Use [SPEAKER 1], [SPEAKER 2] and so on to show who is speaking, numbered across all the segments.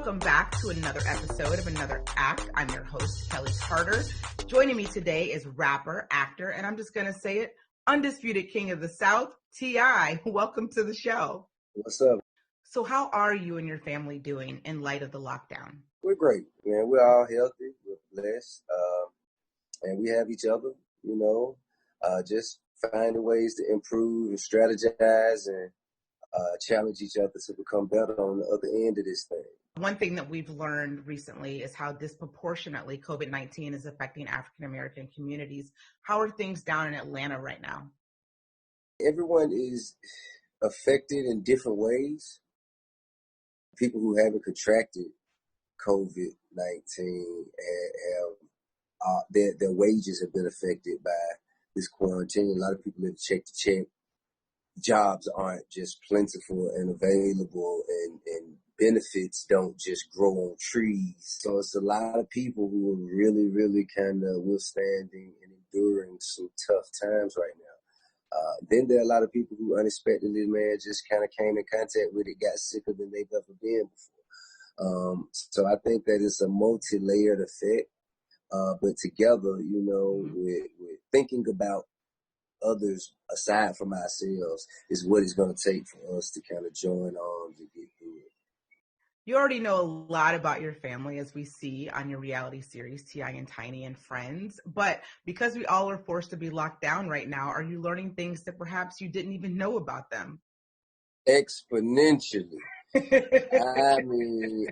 [SPEAKER 1] Welcome back to another episode of Another Act. I'm your host, Kelley Carter. Joining me today is rapper, actor, and I'm just going to say it, undisputed king of the South, T.I. Welcome to the show.
[SPEAKER 2] What's up?
[SPEAKER 1] So how are you and your family doing in light of the lockdown?
[SPEAKER 2] We're great, man. We're all healthy. We're blessed. And we have each other, just finding ways to improve and strategize and challenge each other to become better on the other end of this thing.
[SPEAKER 1] One thing that we've learned recently is how disproportionately COVID-19 is affecting African-American communities. How are things down in Atlanta right now?
[SPEAKER 2] Everyone is affected in different ways. People who haven't contracted COVID-19 their wages have been affected by this quarantine. A lot of people live check to check. Jobs aren't just plentiful and available, and benefits don't just grow on trees. So it's a lot of people who are really, really kind of withstanding and enduring some tough times right now. Then there are a lot of people who unexpectedly, man, just kind of came in contact with it, got sicker than they've ever been before. So I think that it's a multi-layered effect. But together, we're thinking about others aside from ourselves is what it's going to take for us to kind of join arms and get through it.
[SPEAKER 1] You already know a lot about your family, as we see on your reality series, T.I. and Tiny and Friends. But because we all are forced to be locked down right now, are you learning things that perhaps you didn't even know about them?
[SPEAKER 2] Exponentially. I mean,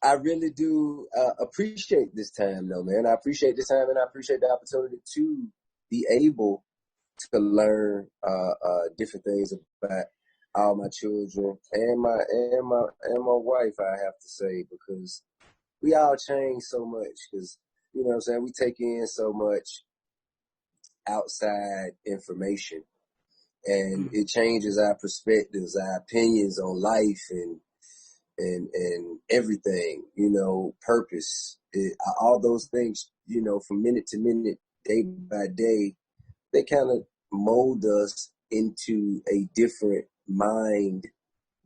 [SPEAKER 2] I really do appreciate this time, though, man. I appreciate this time, and I appreciate the opportunity to be able to learn different things about all my children and my wife, I have to say, because we all change so much. Because you know what I'm saying, we take in so much outside information, and it changes our perspectives, our opinions on life, and everything, purpose, all those things, from minute to minute, day by day, they kind of mold us into a different mind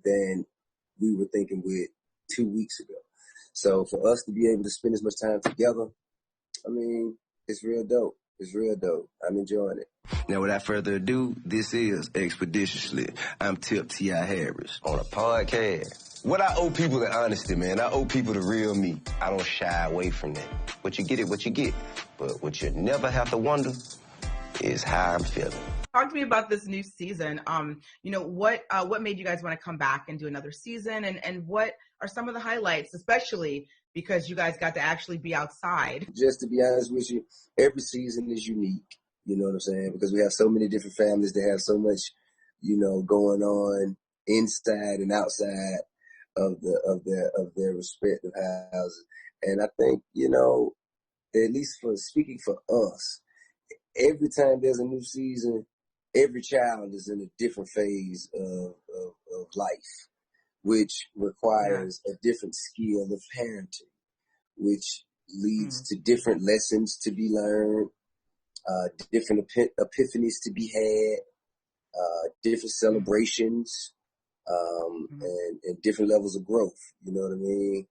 [SPEAKER 2] than we were thinking with 2 weeks ago. So for us to be able to spend as much time together, I mean, it's real dope. It's real dope. I'm enjoying it.
[SPEAKER 3] Now, without further ado, this is Expeditiously. I'm Tip T.I. Harris on a podcast. What I owe people is honesty, man. I owe people the real me. I don't shy away from that. What you get is what you get. But what you never have to wonder is how I'm feeling.
[SPEAKER 1] Talk to me about this new season. What made you guys want to come back and do another season? And what are some of the highlights, especially because you guys got to actually be outside?
[SPEAKER 2] Just to be honest with you, every season is unique. You know what I'm saying? Because we have so many different families that have so much, going on inside and outside of their respective houses. And I think, at least for speaking for us, every time there's a new season, every child is in a different phase of life, which requires a different skill of parenting, which leads to different lessons to be learned, different epiphanies to be had, different celebrations, and different levels of growth. You know what I mean?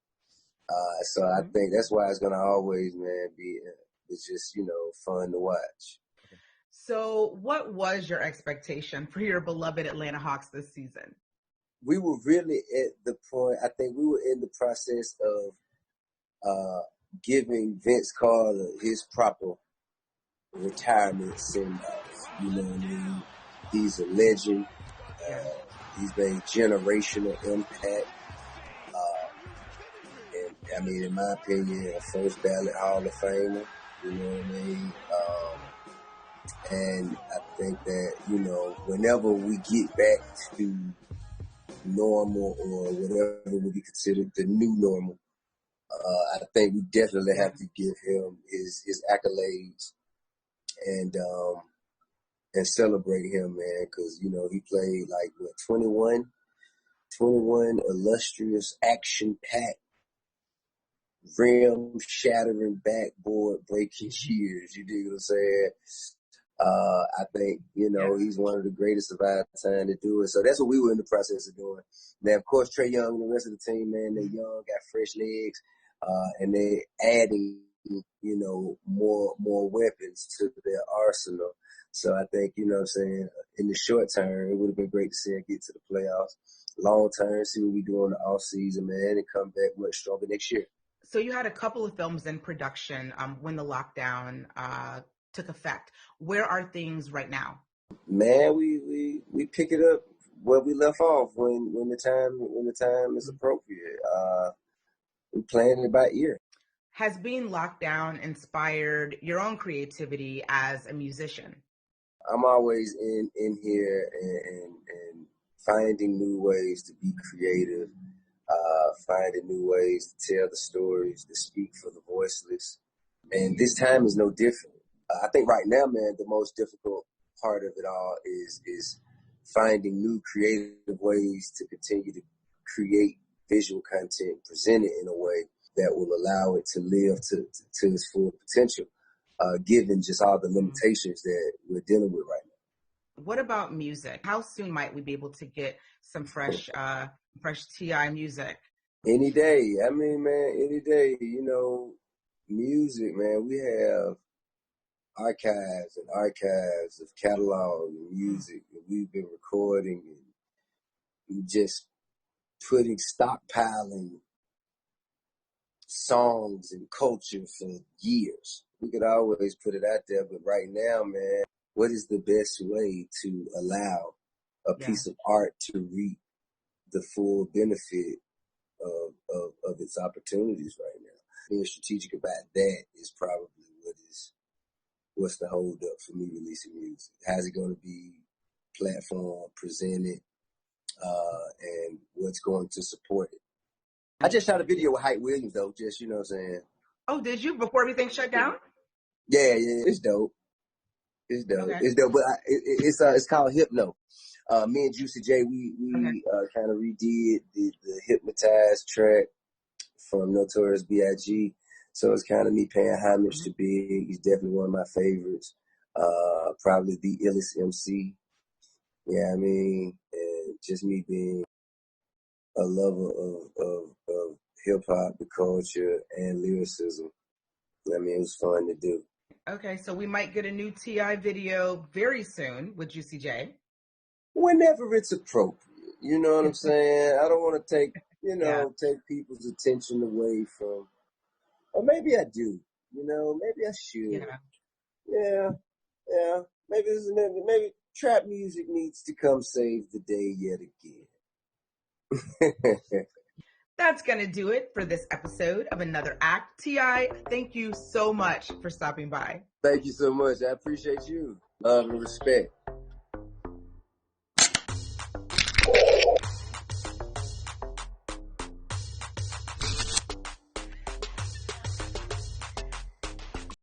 [SPEAKER 2] So I think that's why it's going to always, man, it's just, fun to watch.
[SPEAKER 1] So what was your expectation for your beloved Atlanta Hawks this season?
[SPEAKER 2] We were really at the point, I think we were in the process of giving Vince Carter his proper retirement send-off. You know what I mean? He's a legend. He's made generational impact. And I mean, in my opinion, a first ballot Hall of Famer. You know what I mean? And I think that, whenever we get back to normal or whatever would be considered the new normal, I think we definitely have to give him his accolades and celebrate him, man, because, he played 21 illustrious, action-packed, rim-shattering, backboard-breaking years. You dig what I'm saying? I think, he's one of the greatest of our time to do it. So that's what we were in the process of doing. Now, of course, Trey Young and the rest of the team, man, they're young, got fresh legs, and they're adding, more weapons to their arsenal. So I think, in the short term, it would have been great to see them get to the playoffs. Long term, see what we do in the off season, man, and come back much stronger next year.
[SPEAKER 1] So you had a couple of films in production when the lockdown took effect. Where are things right now?
[SPEAKER 2] Man, we pick it up where we left off when the time is appropriate. We plan it by ear.
[SPEAKER 1] Has being locked down inspired your own creativity as a musician?
[SPEAKER 2] I'm always in here and finding new ways to be creative, finding new ways to tell the stories, to speak for the voiceless. And this time is no different. I think right now, man, the most difficult part of it all is finding new creative ways to continue to create visual content, present it in a way that will allow it to live to its full potential, given just all the limitations that we're dealing with right now.
[SPEAKER 1] What about music? How soon might we be able to get some fresh T.I. music?
[SPEAKER 2] Any day. I mean, man, any day. Music, man, we have archives and archives of catalog and music that we've been recording and just stockpiling songs and culture for years. We could always put it out there, but right now, man, what is the best way to allow a piece of art to reap the full benefit of its opportunities right now? Being strategic about that is probably what's the hold up for me releasing music. How's it going to be platform, presented, and what's going to support it? I just shot a video with Hype Williams, though, just, you know what I'm saying.
[SPEAKER 1] Oh, did you? Before everything shut down?
[SPEAKER 2] Yeah, it's dope. It's dope. Okay. It's dope, but it's called Hypno. Me and Juicy J, we kind of redid the Hypnotized track from Notorious B.I.G. So it's kind of me paying homage to Big. He's definitely one of my favorites. Probably the illest MC. Yeah, I mean, and just me being a lover of hip hop, the culture, and lyricism. I mean, it was fun to do.
[SPEAKER 1] Okay, so we might get a new T.I. video very soon with Juicy J.
[SPEAKER 2] Whenever it's appropriate. You know what I'm saying? I don't want to take people's attention away from, or maybe I do. Maybe I should. Yeah. Maybe trap music needs to come save the day yet again.
[SPEAKER 1] That's going to do it for this episode of Another Act. T.I., thank you so much for stopping by.
[SPEAKER 2] Thank you so much. I appreciate you. Love and respect.